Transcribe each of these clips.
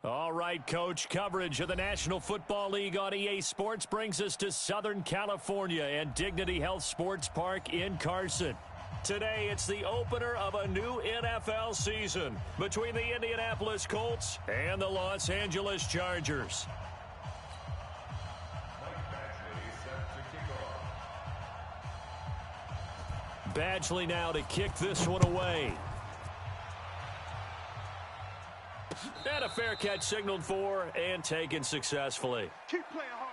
All right, Coach, coverage of the National Football League on EA Sports brings us to Southern California and Dignity Health Sports Park in Carson. Today, it's the opener of a new NFL season between the Indianapolis Colts and the Los Angeles Chargers. Badgley now to kick this one away. And a fair catch signaled for and taken successfully. Keep playing hard.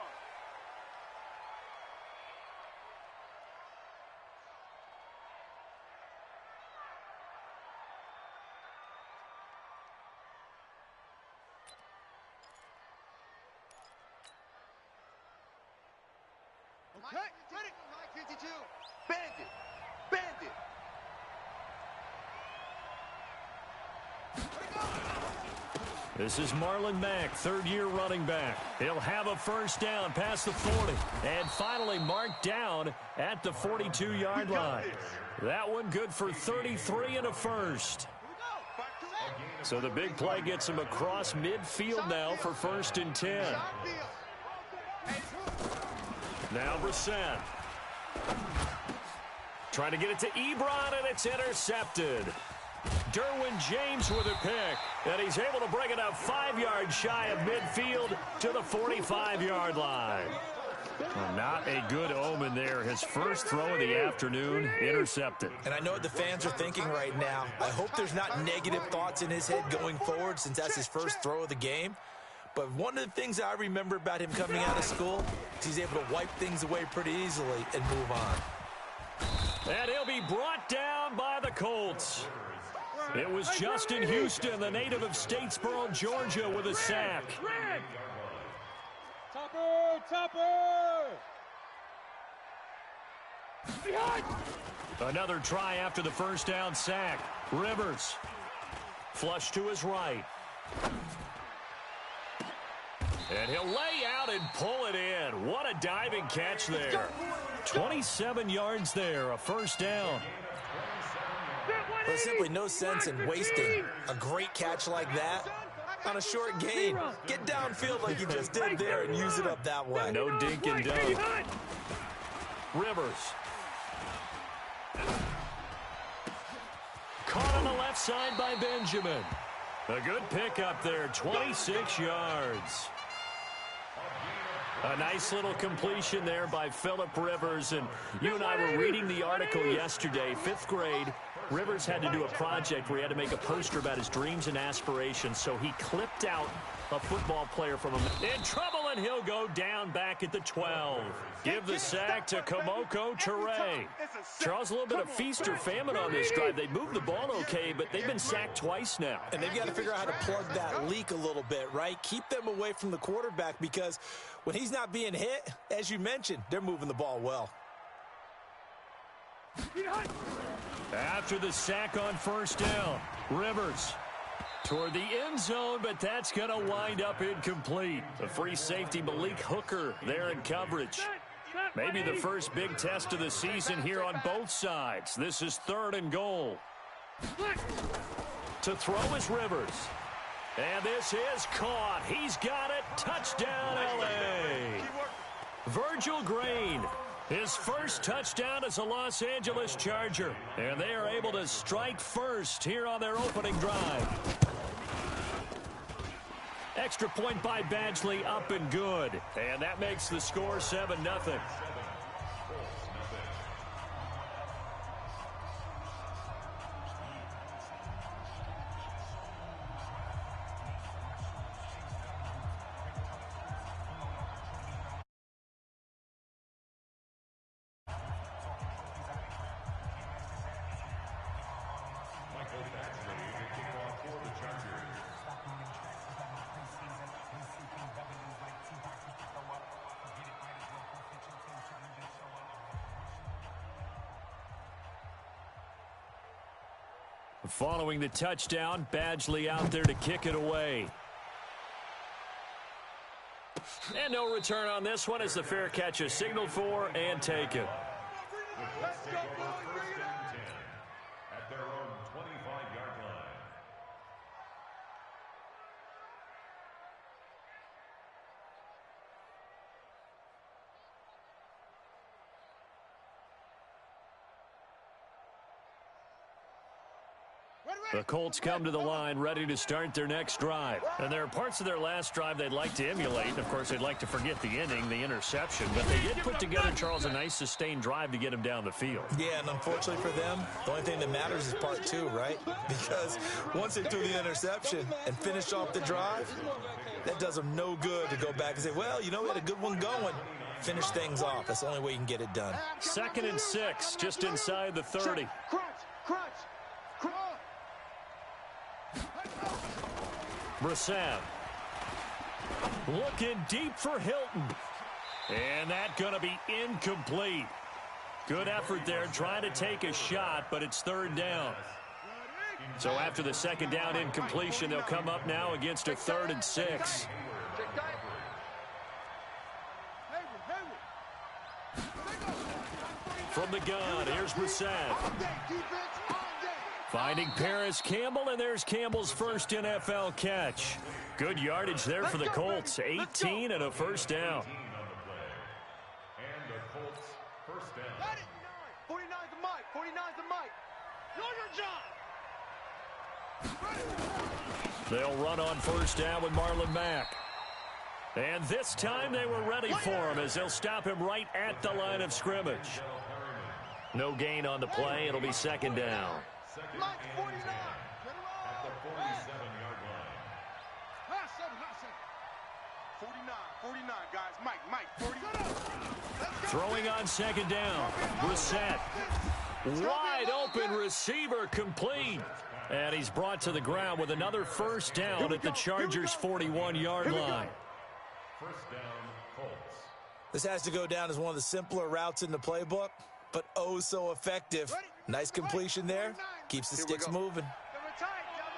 Okay, ready? 52. Bandit. Bandit. This is Marlon Mack, third-year running back. He'll have a first down past the 40. And finally marked down at the 42-yard line. That one good for 33 and a first. So the big play gets him across midfield now for 1st and 10. Now Brissett. Trying to get it to Ebron, and it's intercepted. Derwin James with a pick, and he's able to bring it up 5 yards shy of midfield to the 45-yard line. Well, not a good omen there. His first throw of the afternoon, intercepted. And I know what the fans are thinking right now. I hope there's not negative thoughts in his head going forward since that's his first throw of the game. But one of the things I remember about him coming out of school is he's able to wipe things away pretty easily and move on. And he'll be brought down by the Colts. It was Justin Houston, the native of Statesboro, Georgia, with a sack. Topper! Behind! Another try after the first down sack. Rivers. Flush to his right. And he'll lay out and pull it in. What a diving catch there. 27 yards there, a first down. There's simply no sense in wasting a great catch like that on a short gain. Get downfield like you just did there and use it up that way. No dink and dunk. Rivers. Caught on the left side by Benjamin. A good pickup there, 26 yards. A nice little completion there by Phillip Rivers. And you and I were reading the article yesterday, 5th grade. Rivers had to do a project where he had to make a poster about his dreams and aspirations, so he clipped out a football player from him. In trouble, and he'll go down back at the 12. Give the sack to Komoko Ture. Charles, a little bit of feast or famine on this drive. They moved the ball okay, but they've been sacked twice now. And they've got to figure out how to plug that leak a little bit, right? Keep them away from the quarterback because when he's not being hit, as you mentioned, they're moving the ball well. After the sack on first down, Rivers toward the end zone, but that's going to wind up incomplete. The free safety Malik Hooker there in coverage. Maybe the first big test of the season here on both sides. This is 3rd and goal. To throw is Rivers. And this is caught. He's got it. Touchdown, L.A. Virgil Green. His first touchdown as a Los Angeles Charger. And they are able to strike first here on their opening drive. Extra point by Badgley, up and good. And that makes the score 7-0. Following the touchdown, Badgley out there to kick it away. And no return on this one as the fair catch is signaled for and taken. The Colts come to the line ready to start their next drive. And there are parts of their last drive they'd like to emulate. Of course, they'd like to forget the inning, the interception. But they did put together, Charles, a nice sustained drive to get him down the field. Yeah, and unfortunately for them, the only thing that matters is part two, right? Because once they threw the interception and finished off the drive, that does them no good to go back and say, well, you know, we had a good one going. Finish things off. That's the only way you can get it done. 2nd and 6, just inside the 30. Brissett looking deep for Hilton. And that's going to be incomplete. Good effort there trying to take a shot, but it's 3rd down. So after the 2nd down incompletion, they'll come up now against a 3rd and 6. From the gun, here's Brissett. Finding Paris Campbell, and there's Campbell's first NFL catch. Good yardage there for the Colts. 18 and a 1st down. 49's the mic. 49's the mic. Know your job. They'll run on 1st down with Marlon Mack. And this time they were ready for him as they'll stop him right at the line of scrimmage. No gain on the play. It'll be 2nd down. Mike, 49. At the 47-yard line. 49, guys. Mike, 49. Throwing on 2nd down. Brissett. Wide open receiver complete. And he's brought to the ground with another 1st down at the Chargers' 41-yard line. 1st down, Colts. This has to go down as one of the simpler routes in the playbook, but oh so effective. Nice completion there. Keeps the sticks moving.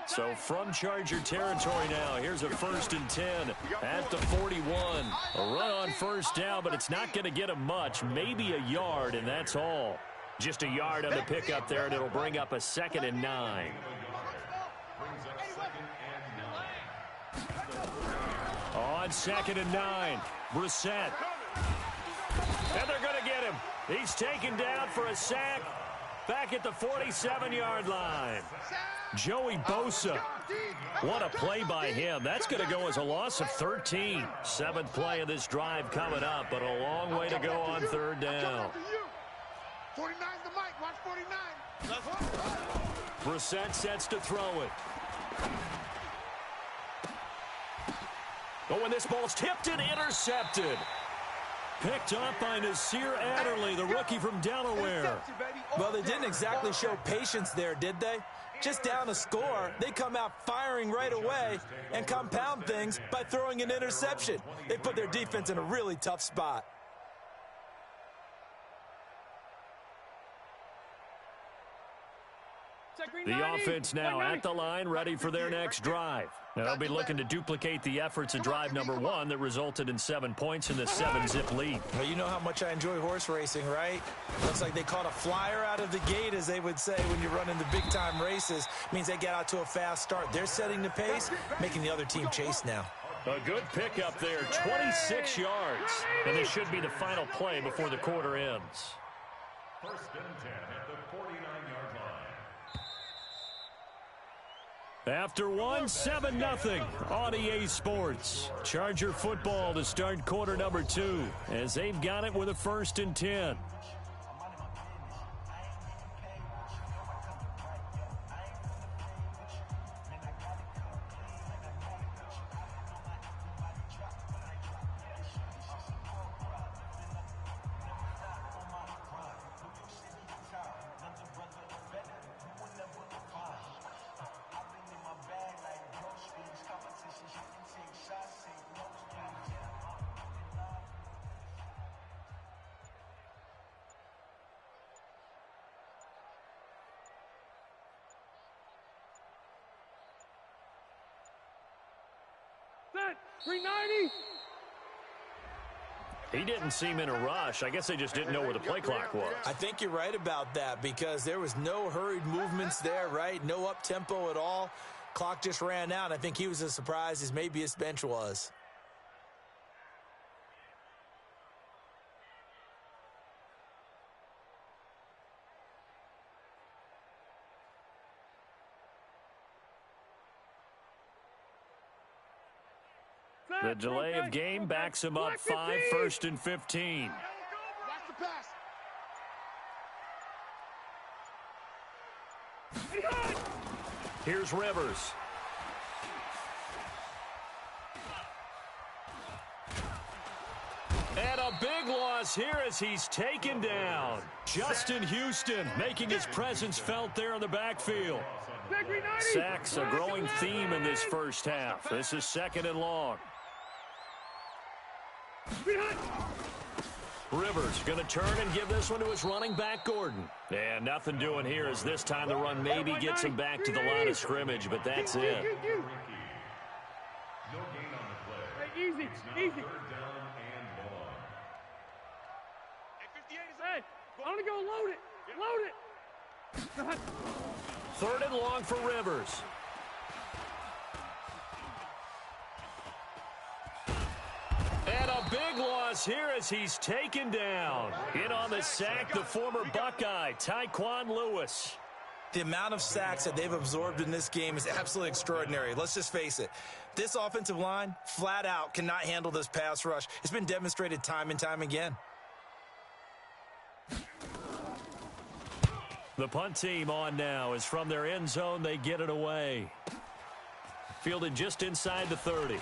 So from Charger territory now, here's a 1st and 10 at the 41. A run on 1st down, but it's not going to get him much. Maybe a yard, and that's all. Just a yard on the pickup there, and it'll bring up a 2nd and 9. On 2nd and 9, Brissett. And they're going to get him. He's taken down for a sack back at the 47-yard line. Joey Bosa. What a play by him. That's going to go as a loss of 13. 7th play of this drive coming up, but a long way to go on 3rd down. 49's the mic. Watch 49. Brissett sets to throw it. Oh, and this ball's tipped and intercepted. Picked up by Nasir Adderley, the rookie from Delaware. Well, they didn't exactly show patience there, did they? Just down a score, they come out firing right away and compound things by throwing an interception. They put their defense in a really tough spot. The offense now at the line, ready for their next drive. Now they'll be looking to duplicate the efforts of drive number 1 that resulted in 7 points in the 7-zip lead. Well, you know how much I enjoy horse racing, right? Looks like they caught a flyer out of the gate, as they would say when you're running the big-time races. Means they get out to a fast start. They're setting the pace, making the other team chase now. A good pickup there, 26 yards. And this should be the final play before the quarter ends. 1st and 10 at the 49-yard line. After 7-0 on EA Sports. Charger football to start quarter number 2 as they've got it with a 1st and 10. Set. 390. He didn't seem in a rush. I guess they just didn't know where the play clock was. I think you're right about that because there was no hurried movements there, right? No up-tempo at all. Clock just ran out. I think he was as surprised as maybe his bench was. The delay of game backs him up 5, 1st and 15. Watch the pass. Here's Rivers. And a big loss here as he's taken down. Justin Houston making his presence felt there in the backfield. Sacks a growing theme in this first half. This is 2nd and long. Rivers going to turn and give this one to his running back, Gordon. And nothing doing here as this time the run maybe gets him back to the line of scrimmage, but that's it. No gain on the play. Easy, easy. 3rd down and long. Hey, I'm gonna go load it. Load it. 3rd and long for Rivers. And a big loss here as he's taken down. In on the sack, the former Buckeye, Tyquan Lewis. The amount of sacks that they've absorbed in this game is absolutely extraordinary. Let's just face it. This offensive line, flat out, cannot handle this pass rush. It's been demonstrated time and time again. The punt team on now is from their end zone. They get it away. Fielded just inside the 30.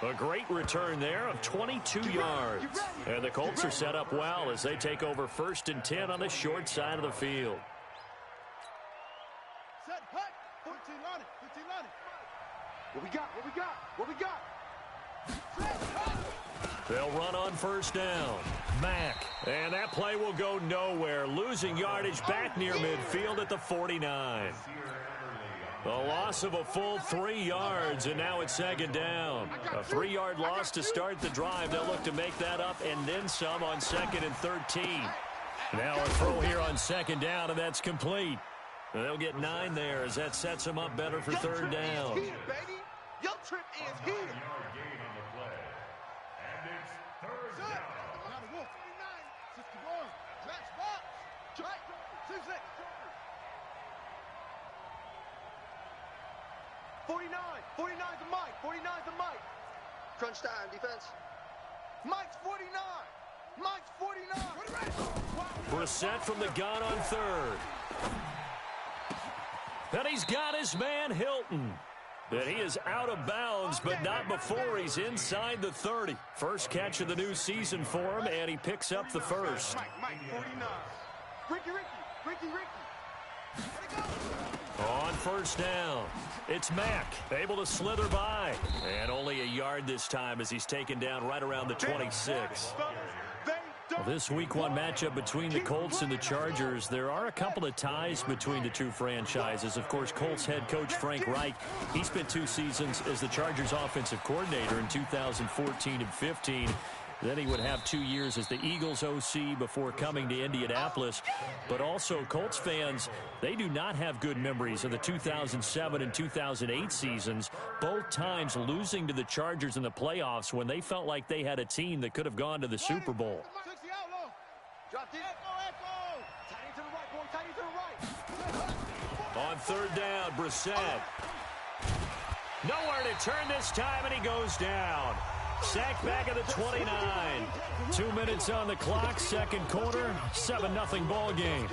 A great return there of 22 yards. And the Colts are set up well as they take over 1st and 10 on the short side of the field. Set, hut. 14 on it. 15 on it. What we got? What we got? What we got? Set, hut. They'll run on 1st down. Mack. And that play will go nowhere. Losing yardage back near midfield at the 49. A loss of a full 3 yards, and now it's 2nd down. A 3-yard loss to start the drive. They'll look to make that up and then some on 2nd and 13. Now a throw here on 2nd down, and that's complete. They'll get 9 there as that sets them up better for 3rd down. Your trip is here. 5-yard gain on the play. And it's 3rd down. Now the wolf. 61. Match box. Right. 66. 49. 49's the Mike. 49's the Mike. Crunch time, defense. Mike's 49. Mike's 49. Brissett from the gun on 3rd. And he's got his man, Hilton. And he is out of bounds, but not before he's inside the 30. First catch of the new season for him, and he picks up the first. Mike, 49. Ricky. On 1st down, it's Mack, able to slither by. And only a yard this time as he's taken down right around the 26. Well, this Week 1 matchup between the Colts and the Chargers, there are a couple of ties between the two franchises. Of course, Colts head coach Frank Reich, he spent 2 seasons as the Chargers offensive coordinator in 2014 and 15. Then he would have 2 years as the Eagles OC before coming to Indianapolis. But also, Colts fans, they do not have good memories of the 2007 and 2008 seasons, both times losing to the Chargers in the playoffs when they felt like they had a team that could have gone to the Super Bowl. Drop deep. Echo. Tight to the right, boy. Tight to the right. On 3rd down, Brissett. Nowhere to turn this time, and he goes down. Sacked back at the 29. 2 minutes on the clock, 2nd quarter, 7-0 ball game.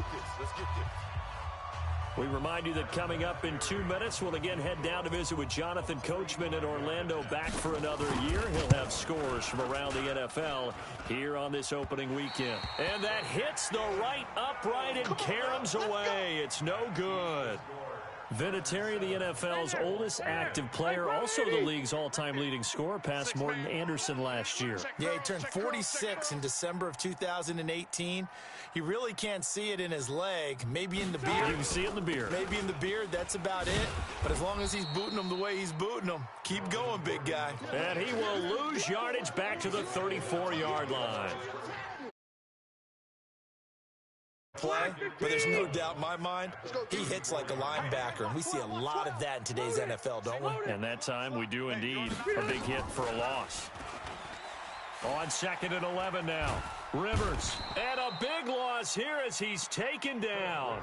We remind you that coming up in 2 minutes, we'll again head down to visit with Jonathan Coachman in Orlando, back for another year. He'll have scores from around the NFL here on this opening weekend. And that hits the right upright and caroms away. It's no good. Vinatieri, the NFL's oldest active player, also the league's all-time leading scorer, past Morton Anderson last year. Yeah, he turned 46 in December of 2018. You really can't see it in his leg, maybe in the beard. You can see it in the beard. Maybe in the beard, that's about it. But as long as he's booting them the way he's booting them, keep going, big guy. And he will lose yardage back to the 34-yard line. Play, but there's no doubt in my mind, he hits like a linebacker, and we see a lot of that in today's NFL, don't we? And that time we do indeed. A big hit for a loss. On 2nd and 11 now. Rivers. And a big loss here as he's taken down.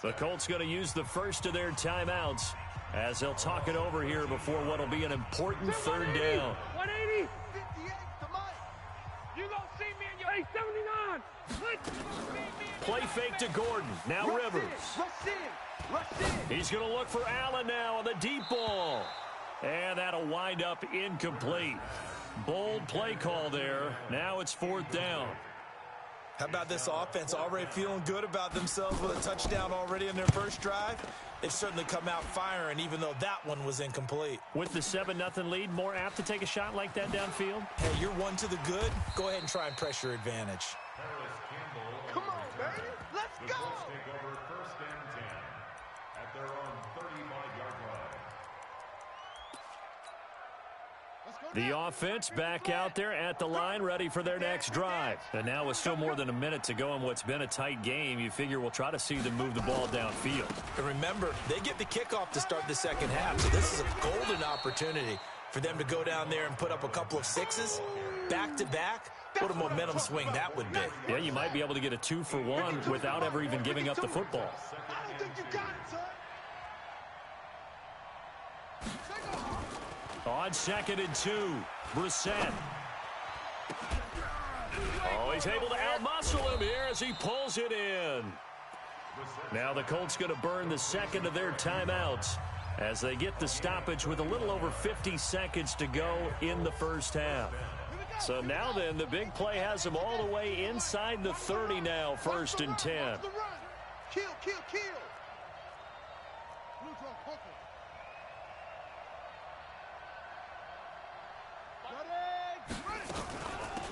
The Colts going to use the first of their timeouts. as they'll talk it over here before what will be an important third down. 180. 58 to Mike. You gonna see me in your... Hey, 79. Play fake to Gordon. Now Rivers. Rush in. Rush in. He's going to look for Allen now on the deep ball. And that'll wind up incomplete. Bold play call there. Now it's fourth down. How about this offense already feeling good about themselves with a touchdown already in their first drive? They've certainly come out firing, even though that one was incomplete. With the 7-0 lead, more apt to take a shot like that downfield? Hey, you're one to the good. Go ahead and try and press your advantage. Come on, baby. Let's go. Colts take over first and 10 at their own 35-yard line. The offense back out there at the line, ready for their next drive. And now with still more than a minute to go in what's been a tight game, you figure we'll try to see them move the ball downfield. And remember, they get the kickoff to start the second half, so this is a golden opportunity for them to go down there and put up a couple of sixes back-to-back. What a momentum swing that would be. Yeah, you might be able to get a 2-for-1 without ever even giving up the football. I don't think you got it, son. On 2nd and 2, Brissett. Oh, he's able to outmuscle him here as he pulls it in. Now the Colts going to burn the second of their timeouts as they get the stoppage with a little over 50 seconds to go in the first half. So now then, the big play has them all the way inside the 30 now, 1st and 10. Kill, kill, kill.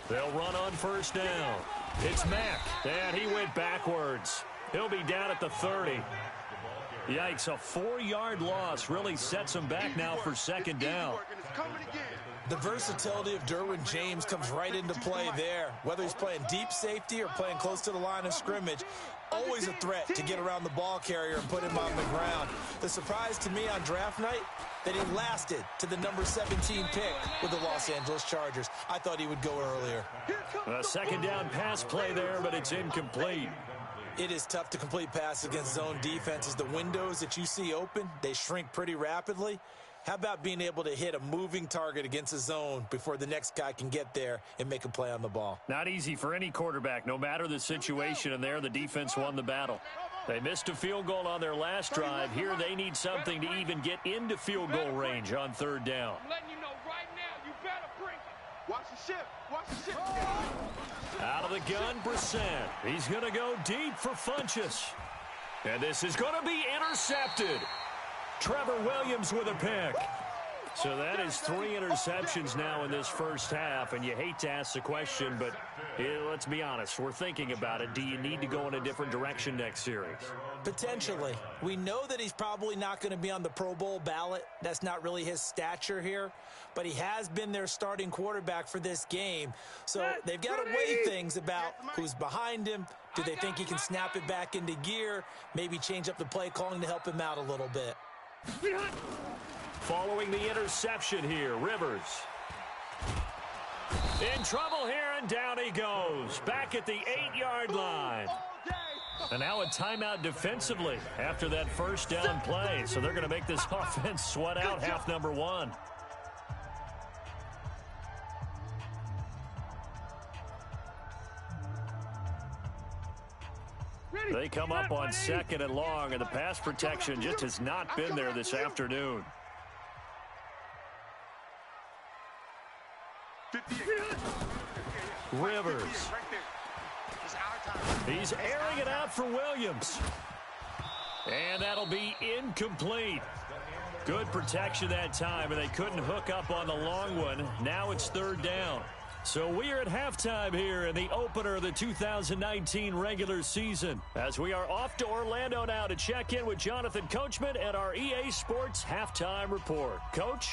They'll run on first down. It's Mack, and he went backwards. He'll be down at the 30. Yikes, a 4-yard loss really sets him back now for second down. The versatility of Derwin James comes right into play there. Whether he's playing deep safety or playing close to the line of scrimmage, always a threat to get around the ball carrier and put him on the ground. The surprise to me on draft night, that he lasted to the number 17 pick with the Los Angeles Chargers. I thought he would go earlier. A second down pass play there, but it's incomplete. It is tough to complete passes against zone defenses. The windows that you see open, they shrink pretty rapidly. How about being able to hit a moving target against a zone before the next guy can get there and make a play on the ball? Not easy for any quarterback, no matter the situation, and there the defense won the battle. They missed a field goal on their last drive. Here they need something to even get into field goal range on third down. I'm letting you know right now, you better bring it. Watch the ship. Watch the ship. Out of the gun, Brissett. He's going to go deep for Funchess. And this is going to be intercepted. Trevor Williams with a pick. So that is 3 interceptions now in this first half, and you hate to ask the question, but let's be honest, we're thinking about it. Do you need to go in a different direction next series? Potentially. We know that he's probably not going to be on the Pro Bowl ballot. That's not really his stature here, but he has been their starting quarterback for this game. So they've got to weigh things about who's behind him. Do they think he can snap it back into gear? Maybe change up the play calling to help him out a little bit. Following the interception here, Rivers. In trouble here, and down he goes. Back at the 8-yard line. And now a timeout defensively after that first down play. So they're going to make this offense sweat out half number 1. They come up on 2nd and long, and the pass protection just has not been there this afternoon. Rivers. He's airing it out for Williams. And that'll be incomplete. Good protection that time, and they couldn't hook up on the long one. Now it's third down. So we are at halftime here in the opener of the 2019 regular season, as we are off to Orlando now to check in with Jonathan Coachman and our EA Sports Halftime Report. Coach?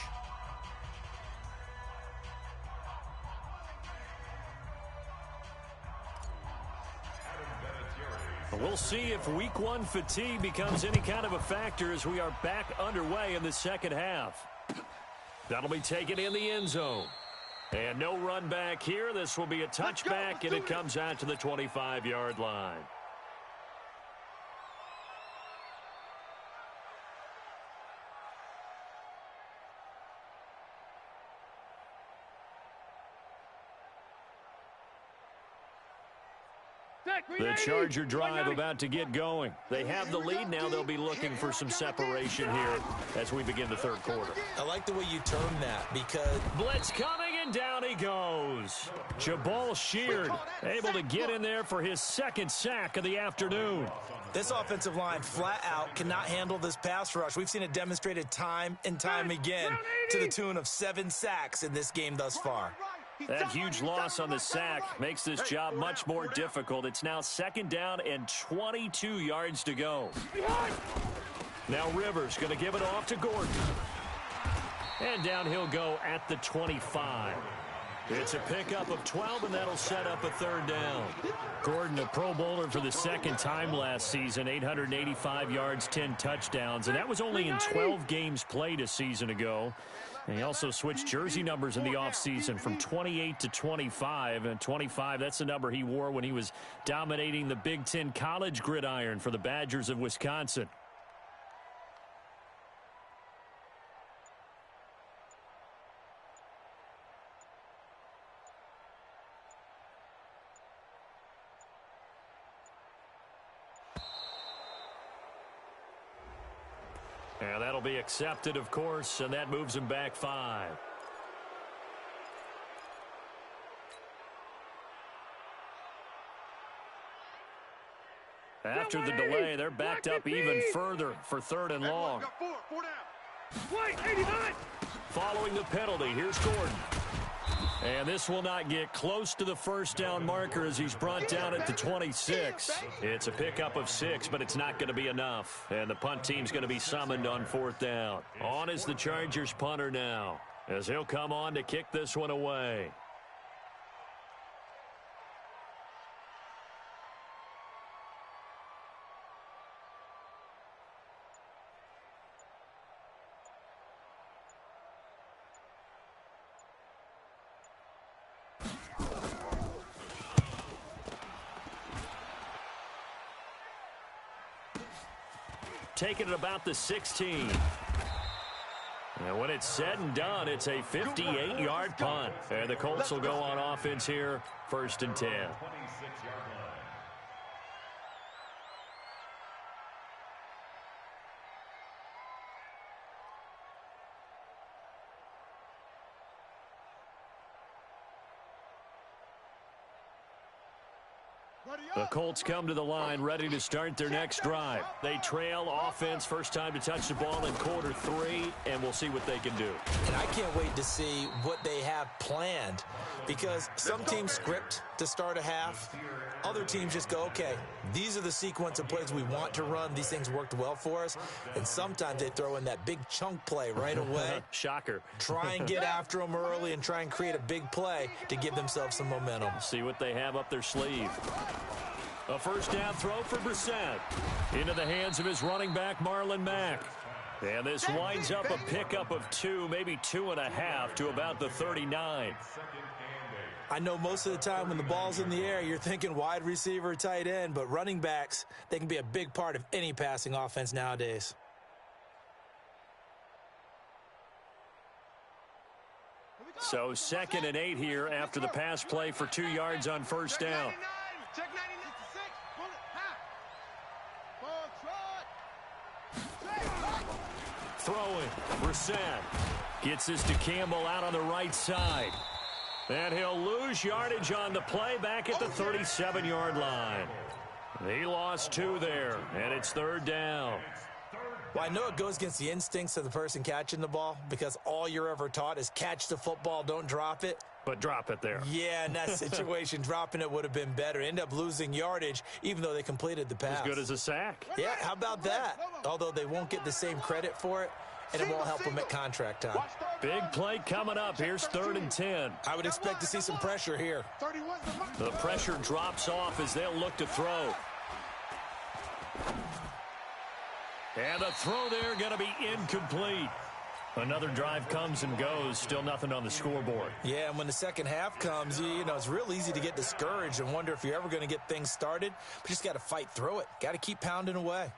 We'll see if week 1 fatigue becomes any kind of a factor as we are back underway in the second half. That'll be taken in the end zone. And no run back here. This will be a touchback, and it comes out to the 25-yard line. The Charger drive about to get going. They have the lead now. They'll be looking for some separation here as we begin the third quarter. I like the way you term that because blitz coming, and down he goes. Jabal Sheard able to get in there for his second sack of the afternoon. this offensive line flat out cannot handle this pass rush. We've seen it demonstrated time and time again to the tune of 7 sacks in this game thus far. That huge loss on the sack makes this job much more difficult. It's now 2nd down and 22 yards to go. Now Rivers going to give it off to Gordon. And down he'll go at the 25. It's a pickup of 12, and that'll set up a 3rd down. Gordon, a Pro Bowler for the 2nd time last season, 885 yards, 10 touchdowns, and that was only in 12 games played a season ago. And he also switched jersey numbers in the offseason from 28 to 25. And 25, that's the number he wore when he was dominating the Big Ten college gridiron for the Badgers of Wisconsin. And that'll be accepted, of course, and that moves him back 5. After the delay, they're backed up even further for 3rd and long. Following the penalty, here's Gordon. And this will not get close to the 1st down marker as he's brought down at the 26. It's a pickup of 6, but it's not going to be enough. And the punt team's going to be summoned on 4th down. On is the Chargers punter now, as he'll come on to kick this one away. Taking it about the 16. And when it's said and done, it's a 58-yard punt. And the Colts will go on offense here, 1st and 10. The Colts come to the line ready to start their next drive. They trail offense, first time to touch the ball in quarter 3, and we'll see what they can do. And I can't wait to see what they have planned, because some teams script to start a half. Other teams just go, okay, these are the sequence of plays we want to run. These things worked well for us. And sometimes they throw in that big chunk play right away. Shocker. Try and get after them early and try and create a big play to give themselves some momentum. See what they have up their sleeve. A 1st down throw for Brissett. Into the hands of his running back, Marlon Mack. And this winds up a pickup of 2, maybe 2.5 to about the 39. I know most of the time when the ball's in the air, you're thinking wide receiver, tight end, but running backs, they can be a big part of any passing offense nowadays. So 2nd and 8 here after the pass play for 2 yards on 1st down. Check 96. Throwing, Brissett gets this to Campbell out on the right side. And he'll lose yardage on the play back at the 37-yard line. He lost 2 there, and it's 3rd down. Well, I know it goes against the instincts of the person catching the ball, because all you're ever taught is catch the football, don't drop it. But drop it there. Yeah, in that situation, dropping it would have been better. End up losing yardage, even though they completed the pass. As good as a sack. Yeah, how about that? Although they won't get the same credit for it, and it won't help them at contract time. Big play coming up. Here's 3rd and 10. I would expect to see some pressure here. The pressure drops off as they'll look to throw. And the throw there going to be incomplete. Another drive comes and goes. Still nothing on the scoreboard. Yeah, and when the second half comes, you know, it's real easy to get discouraged and wonder if you're ever going to get things started. But you just got to fight through it. Got to keep pounding away.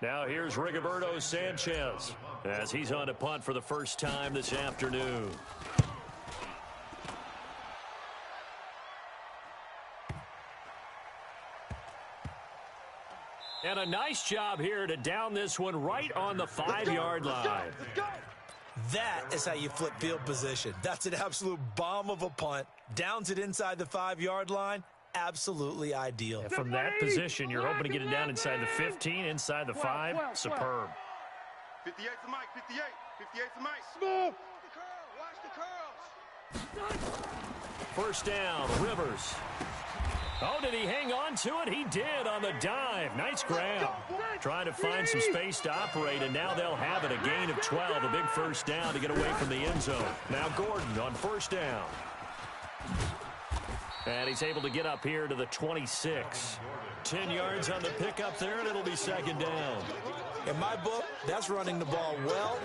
Now here's Rigoberto Sanchez as he's on to punt for the first time this afternoon. And a nice job here to down this one right on the 5-yard line. That is how you flip field position. That's an absolute bomb of a punt. Downs it inside the 5-yard line. Absolutely ideal. And from that position, you're hoping to get it down inside the 15, inside the 5. Superb. 58 to Mike, 58. 58 to Mike. Smooth. Watch the curls. First down, Rivers. Oh, did he hang on to it? He did on the dive. Nice grab. Trying to find some space to operate, and now they'll have it. A gain of 12, a big first down to get away from the end zone. Now Gordon on first down. And he's able to get up here to the 26. 10 yards on the pickup there, and it'll be second down. In my book, that's running the ball well,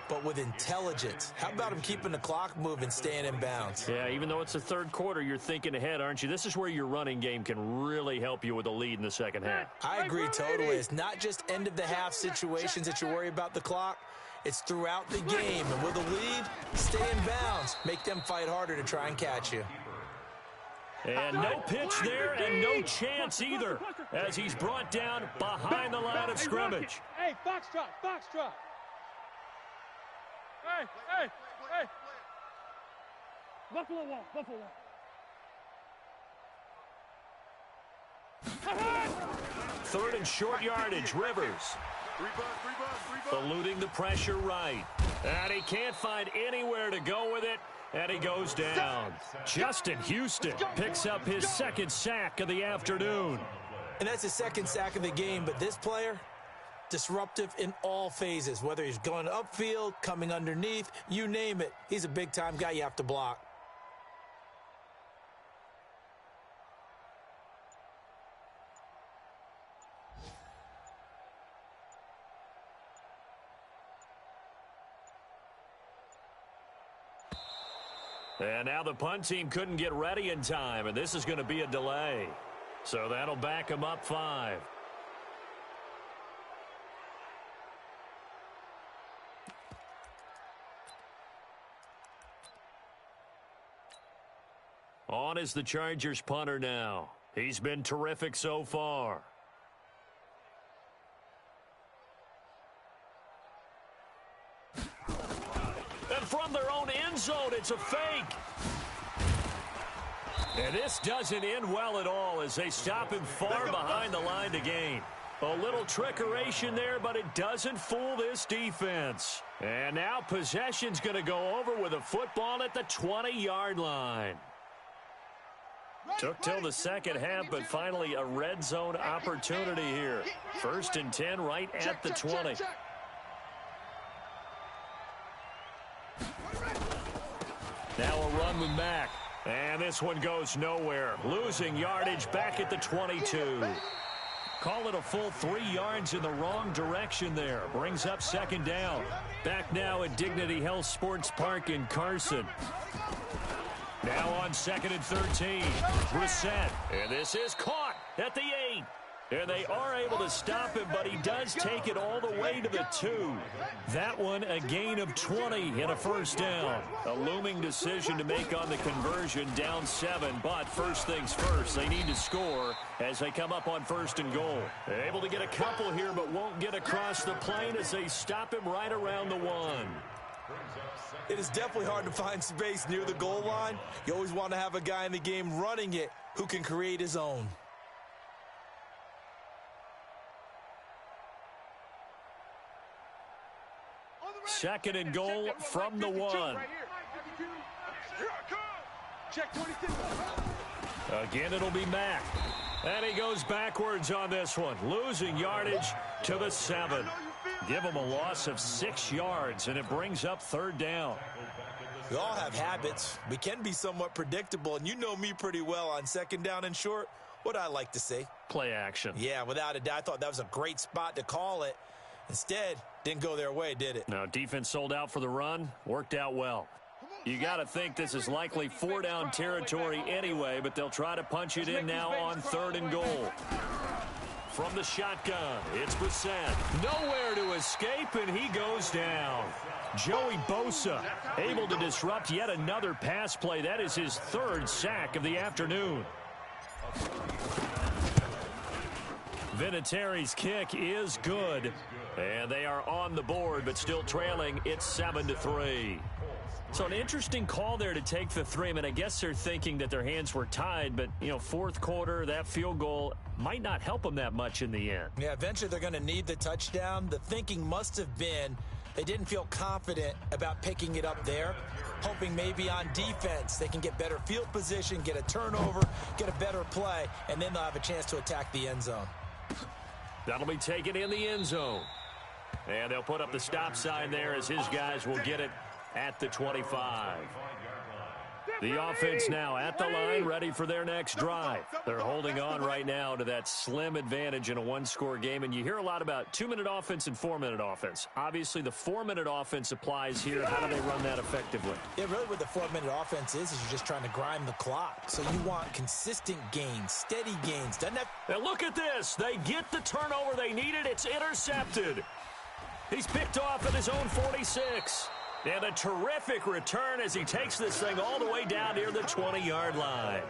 but with intelligence. How about him keeping the clock moving, staying in bounds? Yeah, even though it's the third quarter, you're thinking ahead, aren't you? This is where your running game can really help you with a lead in the second half. I agree totally. It's not just end-of-the-half situations that you worry about the clock. It's throughout the game. And with a lead, stay in bounds. Make them fight harder to try and catch you. And no pitch there and no chance either as he's brought down behind the line of scrimmage. Hey, foxtrot, foxtrot. Hey. Buffalo wall, Buffalo wall. Third and short yardage, Rivers. Three bucks. Eluding the pressure right. And he can't find anywhere to go with it. And he goes down. Justin Houston picks up his second sack of the afternoon. And that's his second sack of the game, but this player, disruptive in all phases, whether he's going upfield, coming underneath, you name it. He's a big-time guy you have to block. And now the punt team couldn't get ready in time, and this is going to be a delay. So that'll back them up 5. On is the Chargers punter now. He's been terrific so far. And from their own end zone, it's a fake. And this doesn't end well at all as they stop him far behind the line to gain. A little trickeration there, but it doesn't fool this defense. And now possession's going to go over with a football at the 20-yard line. Took till the second half, but finally a red zone opportunity here. First and 10 right at the 20. Now a run with Mack. And this one goes nowhere. Losing yardage back at the 22. Call it a full 3 yards in the wrong direction there. Brings up second down. Back now at Dignity Health Sports Park in Carson. Now on second and 13. Brissett. And this is caught at the 8. And they are able to stop him, but he does take it all the way to the 2. That one a gain of 20 and a first down. A looming decision to make on the conversion, down 7. But first things first, they need to score as they come up on first and goal. Able to get a couple here, but won't get across the plane as they stop him right around the 1. It is definitely hard to find space near the goal line. You always want to have a guy in the game running it who can create his own. Second and goal from the 1. Again, it'll be Mack. And he goes backwards on this one. Losing yardage to the 7. Give him a loss of 6 yards, and it brings up third down. We all have habits. We can be somewhat predictable, and you know me pretty well on second down and short. What I like to say? Play action. Yeah, without a doubt. I thought that was a great spot to call it. Instead, didn't go their way, did it? No, defense sold out for the run. Worked out well. You got to think this is likely 4-down territory anyway, but they'll try to punch it in now on third and goal. From the shotgun, it's Brissett. Nowhere to escape, and he goes down. Joey Bosa able to disrupt yet another pass play. That is his third sack of the afternoon. Vinatieri's kick is good, and they are on the board, but still trailing. It's 7-3. So an interesting call there to take the three. I mean, I guess they're thinking that their hands were tied, but, you know, fourth quarter, that field goal might not help them that much in the end. Yeah, eventually they're going to need the touchdown. The thinking must have been they didn't feel confident about picking it up there, hoping maybe on defense they can get better field position, get a turnover, get a better play, and then they'll have a chance to attack the end zone. That'll be taken in the end zone. And they'll put up the stop sign there as his guys will get it at the 25. The offense now at the line, ready for their next drive. They're holding on right now to that slim advantage in a one-score game, and you hear a lot about 2-minute offense and 4-minute offense. Obviously, the 4-minute offense applies here. How do they run that effectively? Yeah, really what the 4-minute offense is you're just trying to grind the clock. So you want consistent gains, steady gains. Doesn't that... And look at this. They get the turnover they needed. It's intercepted. He's picked off at his own 46. And a terrific return as he takes this thing all the way down near the 20-yard line.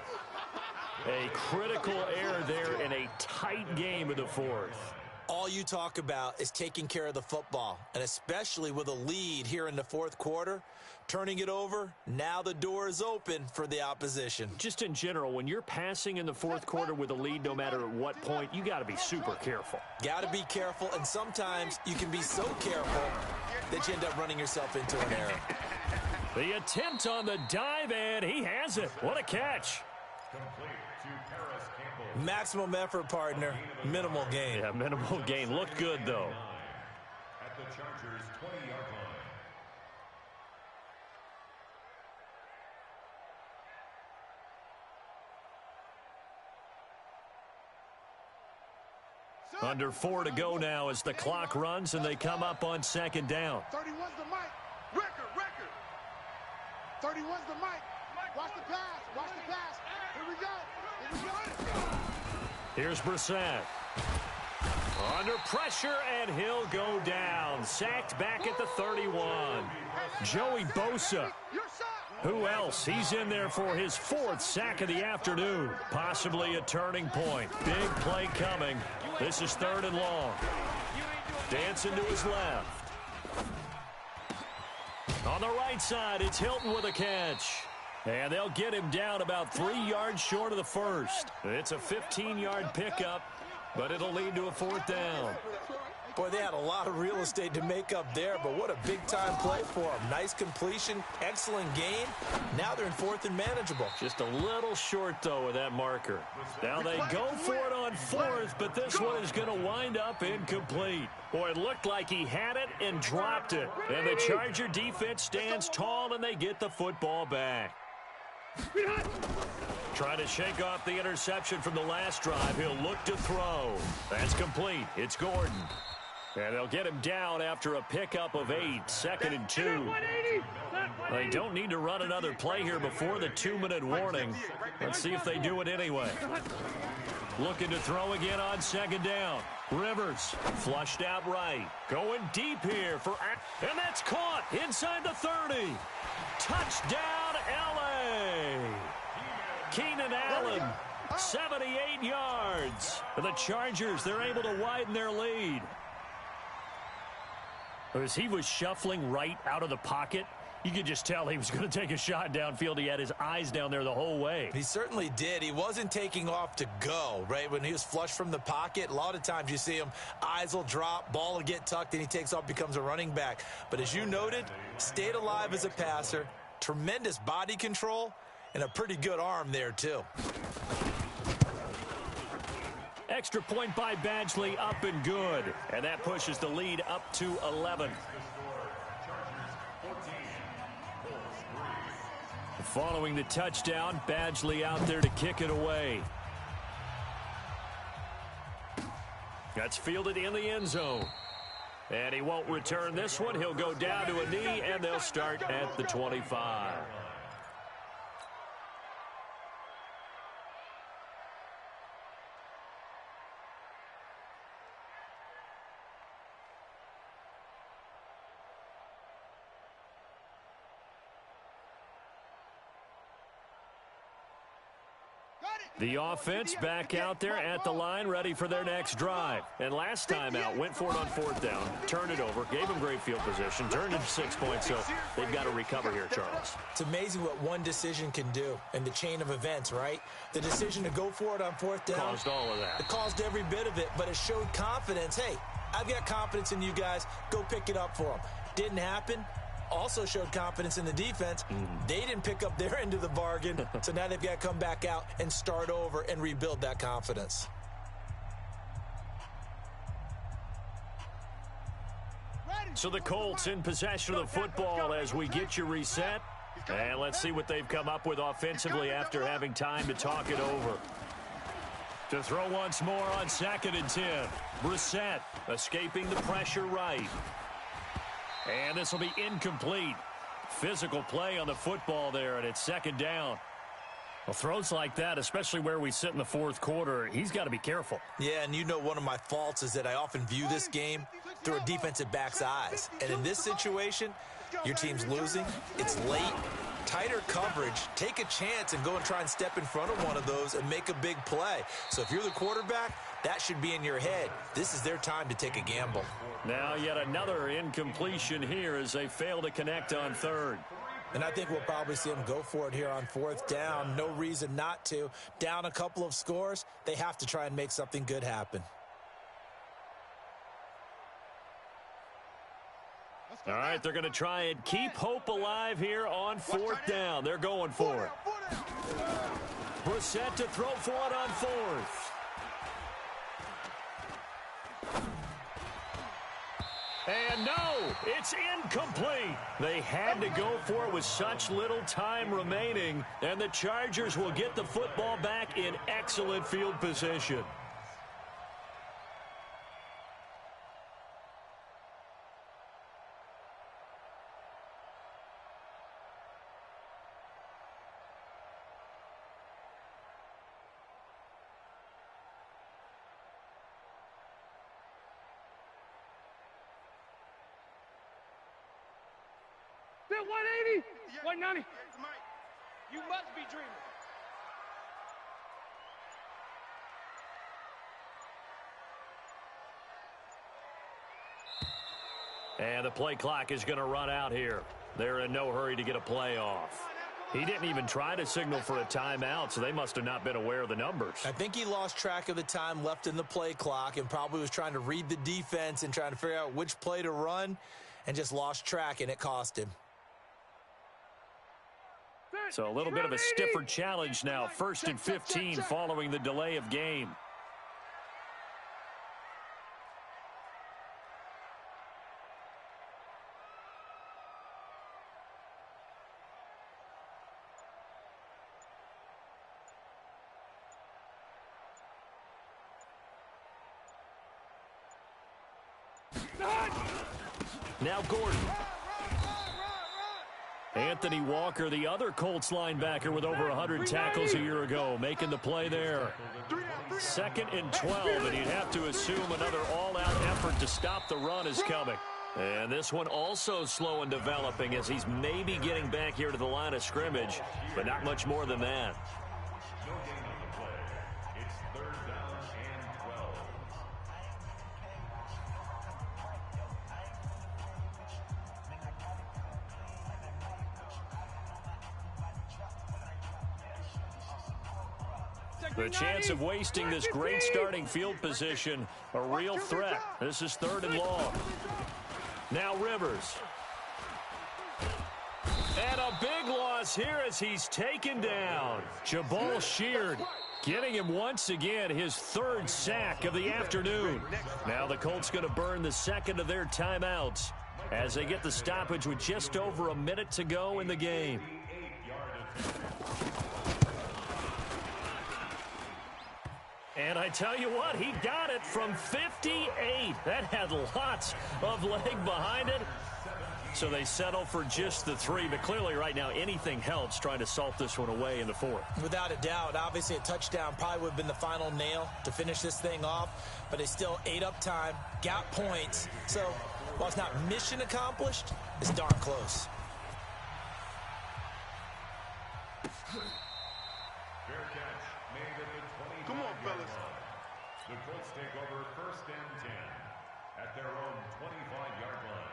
A critical error there in a tight game in the fourth. All you talk about is taking care of the football, and especially with a lead here in the fourth quarter, turning it over, now the door is open for the opposition. Just in general, when you're passing in the fourth quarter with a lead, no matter at what point, you got to be super careful. Got to be careful, and sometimes you can be so careful that you end up running yourself into an error. The attempt on the dive, and he has it. What a catch. Maximum effort, partner. Minimal gain. Yeah, minimal gain. Looked good, though. At the Chargers' 20-yard line. Under 4 to go now as the clock runs and they come up on second down. 31's the mic. Record. 31's the mic. Watch the pass. Here we go. Here's Brissett. Under pressure, and he'll go down. Sacked back at the 31. Joey Bosa. Who else? He's in there for his 4th sack of the afternoon. Possibly a turning point. Big play coming. This is 3rd and long. Dancing to his left. On the right side, it's Hilton with a catch. And they'll get him down about 3 yards short of the first. It's a 15-yard pickup, but it'll lead to a 4th down. Boy, they had a lot of real estate to make up there, but what a big-time play for them. Nice completion, excellent gain. Now they're in 4th and manageable. Just a little short, though, with that marker. Now they go for it on 4th, but this one is going to wind up incomplete. Boy, it looked like he had it and dropped it. And the Charger defense stands tall, and they get the football back. Trying to shake off the interception from the last drive. He'll look to throw. That's complete. It's Gordon. And they'll get him down after a pickup of 8, 2nd and 2. They don't need to run another play here before the 2-minute warning. Let's see if they do it anyway. Looking to throw again on 2nd down. Rivers flushed out right. Going deep here for... And that's caught inside the 30. Touchdown, L.A. Keenan Allen, 78 yards. For the Chargers, they're able to widen their lead. As he was shuffling right out of the pocket, you could just tell he was going to take a shot downfield. He had his eyes down there the whole way. He certainly did. He wasn't taking off to go, right? When he was flushed from the pocket, a lot of times you see him, eyes will drop, ball will get tucked, and he takes off, becomes a running back. But as you noted, stayed alive as a passer, tremendous body control, and a pretty good arm there, too. Extra point by Badgley, up and good. And that pushes the lead up to 11. Following the touchdown, Badgley out there to kick it away. That's fielded in the end zone. And he won't return this one. He'll go down to a knee, and they'll start at the 25. The offense back out there at the line, ready for their next drive. And last time out, went for it on 4th down, turned it over, gave them great field position, turned it to 6 points, so they've got to recover here, Charles. It's amazing what one decision can do in the chain of events, right? The decision to go for it on 4th down. Caused all of that. It caused every bit of it, but it showed confidence. Hey, I've got confidence in you guys. Go pick it up for them. Didn't happen. Also showed confidence in the defense. They didn't pick up their end of the bargain, so now they've got to come back out and start over and rebuild that confidence. So the Colts in possession of the football as we get you reset. And let's see what they've come up with offensively after having time to talk it over. To throw once more on 2nd and 10. Brissett escaping the pressure right. And this will be incomplete. Physical play on the football there, and it's 2nd down. Well, throws like that, especially where we sit in the 4th quarter, he's got to be careful. Yeah, and you know one of my faults is that I often view this game through a defensive back's eyes. And in this situation, your team's losing, it's late, tighter coverage, take a chance and go and try and step in front of one of those and make a big play. So if you're the quarterback, that should be in your head. This is their time to take a gamble. Now yet another incompletion here as they fail to connect on 3rd. And I think we'll probably see them go for it here on 4th down. No reason not to. Down a couple of scores, they have to try and make something good happen. All right, they're going to try and keep hope alive here on 4th down. They're going for it. Brissett to throw for it on 4th. And no, it's incomplete. They had to go for it with such little time remaining, and the Chargers will get the football back in excellent field position. Bill, 180, 190. You must be dreaming. And the play clock is going to run out here. They're in no hurry to get a play off. He didn't even try to signal for a timeout, so they must have not been aware of the numbers. I think he lost track of the time left in the play clock and probably was trying to read the defense and trying to figure out which play to run and just lost track, and it cost him. So a little bit of a stiffer challenge now. 1st and 15 following the delay of game. Now Gordon. Anthony Walker, the other Colts linebacker with over 100 tackles a year ago, making the play there. 2nd and 12, and you'd have to assume another all-out effort to stop the run is coming. And this one also slow in developing as he's maybe getting back here to the line of scrimmage, but not much more than that. No gain on the play. It's 3rd down and 12. The chance of wasting this great starting field position, a real threat. This is 3rd and long. Now Rivers. And a big loss here as he's taken down. Jabal Sheard getting him once again his 3rd sack of the afternoon. Now the Colts going to burn the 2nd of their timeouts as they get the stoppage with just over a minute to go in the game. And I tell you what, he got it from 58. That had lots of leg behind it. So they settle for just the 3. But clearly right now anything helps trying to salt this one away in the 4th. Without a doubt, obviously a touchdown probably would have been the final nail to finish this thing off. But they still ate up time, got points. So while it's not mission accomplished, it's darn close. Fair catch made at fellas. The Colts take over 1st and 10 at their own 25-yard line.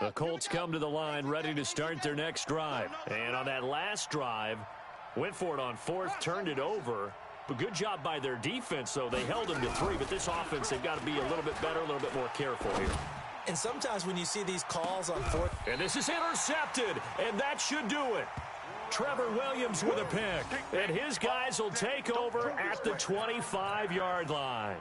The Colts come to the line ready to start their next drive. And on that last drive, went for it on 4th, turned it over. But good job by their defense, though. They held them to 3, but this offense, they've got to be a little bit better, a little bit more careful here. And sometimes when you see these calls on 4th. And this is intercepted, and that should do it. Trevor Williams with a pick. And his guys will take over at the 25-yard line.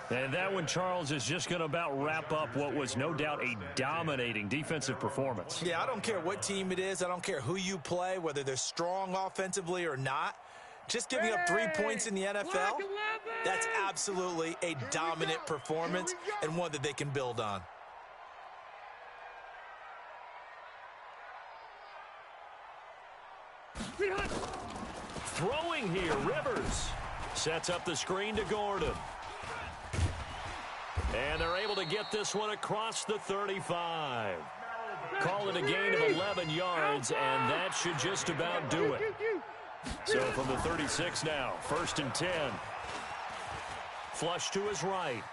And that one, Charles, is just going to about wrap up what was no doubt a dominating defensive performance. Yeah, I don't care what team it is. I don't care who you play, whether they're strong offensively or not. Just giving up 3 points in the NFL, that's absolutely a dominant performance and one that they can build on. Throwing here, Rivers sets up the screen to Gordon. And they're able to get this one across the 35. Call it a gain of 11 yards, and that should just about do it. So from the 36 now, 1st and 10. Flush to his right.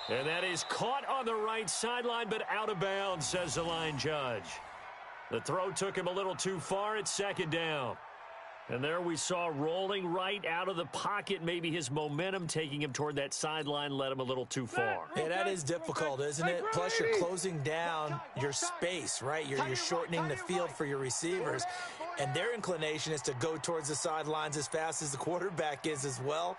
And that is caught on the right sideline, but out of bounds, says the line judge. The throw took him a little too far. It's 2nd down. And there we saw rolling right out of the pocket. Maybe his momentum taking him toward that sideline led him a little too far. Yeah, that is difficult, isn't it? Plus, you're closing down your space, right? You're shortening the field for your receivers. And their inclination is to go towards the sidelines as fast as the quarterback is as well.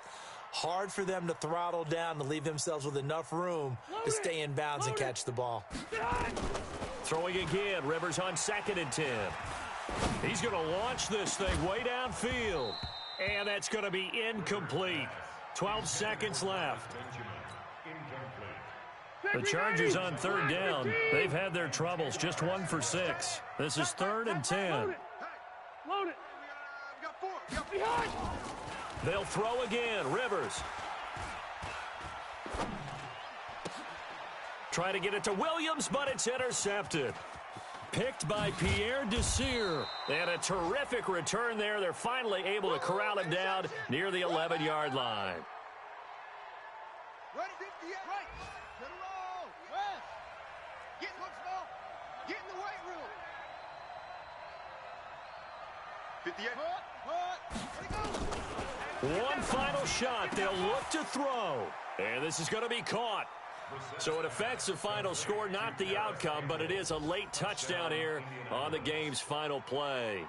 Hard for them to throttle down to leave themselves with enough room to stay in bounds and catch the ball. Throwing again, Rivers on 2nd and 10. He's going to launch this thing way downfield. And that's going to be incomplete. 12 seconds left. The Chargers on 3rd down. They've had their troubles. Just 1 for 6. This is 3rd and 10. Load it. They'll throw again. Rivers. Try to get it to Williams, but it's intercepted. Picked by Pierre Desir. And a terrific return there. They're finally able to corral him down near the 11-yard line. Ready, 58. Right. Get it roll. West. Get look small. Get in the weight room. 58. Ready, go. One final shot. They'll look to throw. And this is going to be caught. So it affects the final score, not the outcome, but it is a late touchdown here on the game's final play.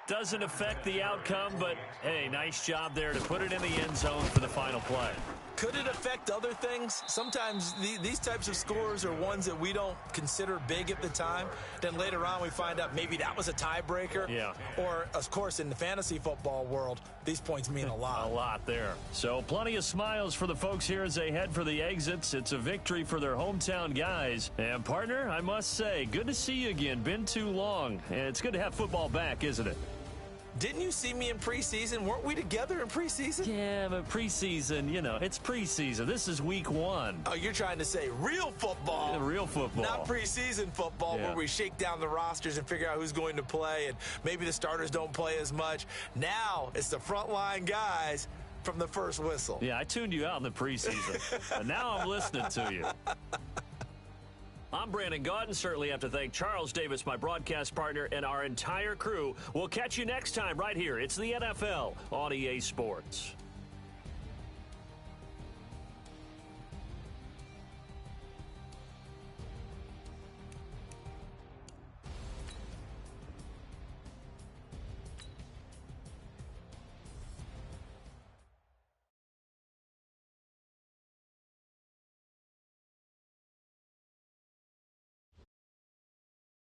Doesn't affect the outcome, but, hey, nice job there to put it in the end zone for the final play. Could it affect other things? Sometimes these types of scores are ones that we don't consider big at the time. Then later on we find out maybe that was a tiebreaker. Yeah. Or, of course, in the fantasy football world, these points mean a lot. A lot there. So plenty of smiles for the folks here as they head for the exits. It's a victory for their hometown guys. And, partner, I must say, good to see you again. Been too long. And it's good to have football back, isn't it? Didn't you see me in preseason? Weren't we together in preseason? Yeah, but preseason, you know, it's preseason. This is week 1. Oh, you're trying to say real football. Yeah, real football. Not preseason football where we shake down the rosters and figure out who's going to play, and maybe the starters don't play as much. Now it's the frontline guys from the first whistle. Yeah, I tuned you out in the preseason, and now I'm listening to you. I'm Brandon Gaudin. Certainly have to thank Charles Davis, my broadcast partner, and our entire crew. We'll catch you next time right here. It's the NFL on EA Sports.